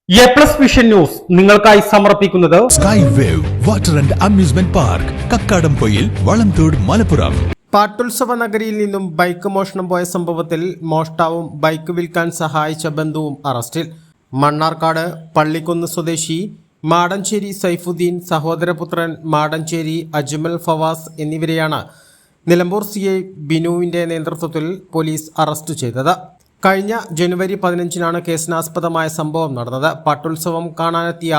Vision news നിങ്ങൾക്കായി സമർപ്പിക്കുന്നത് sky wave water and amusement park Kakkadampoyil Valamthode Malappuram. പാട്ടുത്സവ നഗരിയിൽ നിന്നും ബൈക്ക് മോഷണം പോയ സംഭവത്തിൽ മോഷ്ടാവും ബൈക്ക് വിൽക്കാൻ സഹായിച്ച ബന്ധുവും അറസ്റ്റിൽ. മണ്ണാർക്കാട് പള്ളിക്കുന്ന് സ്വദേശി മാടഞ്ചേരി സൈഫുദ്ദീൻ, സഹോദരപുത്രൻ മാടഞ്ചേരി അജ്മൽ ഫവാസ് എന്നിവരെയാണ് നിലമ്പൂർ CI ബിനുവിന്റെ നേതൃത്വത്തിൽ പോലീസ് അറസ്റ്റ് ചെയ്തത്. കഴിഞ്ഞ ജനുവരി 15-നാണ് കേസിനാസ്പദമായ സംഭവം നടന്നത്. പാട്ടുത്സവം കാണാനെത്തിയ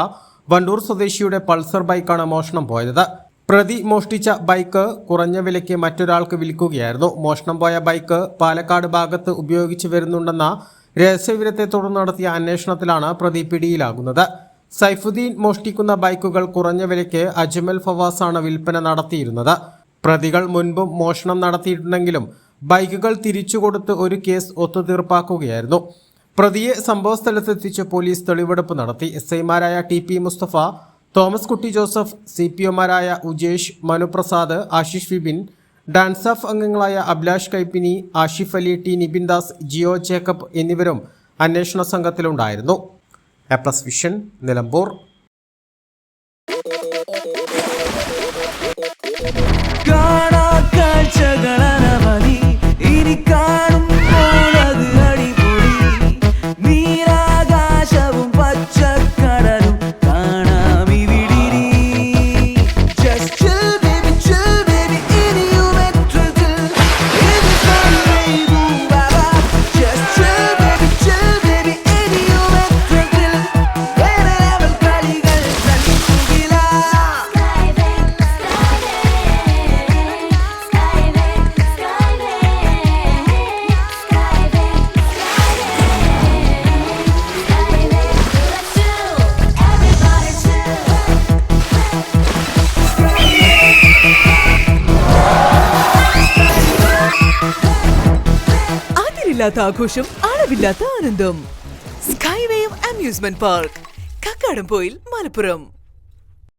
വണ്ടൂർ സ്വദേശിയുടെ പൾസർ ബൈക്കാണ് മോഷണം പോയത്. പ്രതി മോഷ്ടിച്ച ബൈക്ക് കുറഞ്ഞ വിലയ്ക്ക് മറ്റൊരാൾക്ക് വിൽക്കുകയായിരുന്നു. മോഷണം പോയ ബൈക്ക് പാലക്കാട് ഭാഗത്ത് ഉപയോഗിച്ചു വരുന്നുണ്ടെന്ന രഹസ്യവിവരത്തെ തുടർന്ന് നടത്തിയ അന്വേഷണത്തിലാണ് പ്രതി പിടിയിലാകുന്നത്. സൈഫുദ്ദീൻ മോഷ്ടിക്കുന്ന ബൈക്കുകൾ കുറഞ്ഞ വിലയ്ക്ക് അജ്മൽ ഫവാസാണ് വിൽപ്പന നടത്തിയിരുന്നത്. പ്രതികൾ മുൻപും മോഷണം നടത്തിയിട്ടുണ്ടെങ്കിലും ബൈക്കുകൾ തിരിച്ചുകൊടുത്ത് ഒരു കേസ് ഒത്തുതീർപ്പാക്കുകയായിരുന്നു. പ്രതിയെ സംഭവസ്ഥലത്തെത്തിച്ച് പോലീസ് തെളിവെടുപ്പ് നടത്തി. SI-മാരായ TP മുസ്തഫ, തോമസ് കുട്ടി ജോസഫ്, CPO-മാരായ ഉജേഷ്, മനുപ്രസാദ്, ആശിഷ് വിപിൻ, ഡാൻസ് ഓഫ് അംഗങ്ങളായ അഭിലാഷ് കൈപ്പിനി, ആഷിഫ് അലി, T നിബിൻദാസ്, ജിയോ ജേക്കബ് എന്നിവരും അന്വേഷണ സംഘത്തിലുണ്ടായിരുന്നു. വിഷൻ നിലമ്പൂർ. അതിരില്ലാത്ത ആഘോഷം, അളവില്ലാത്ത ആനന്ദം. Sky wave amusement park, Kakkadampoyil, Malappuram.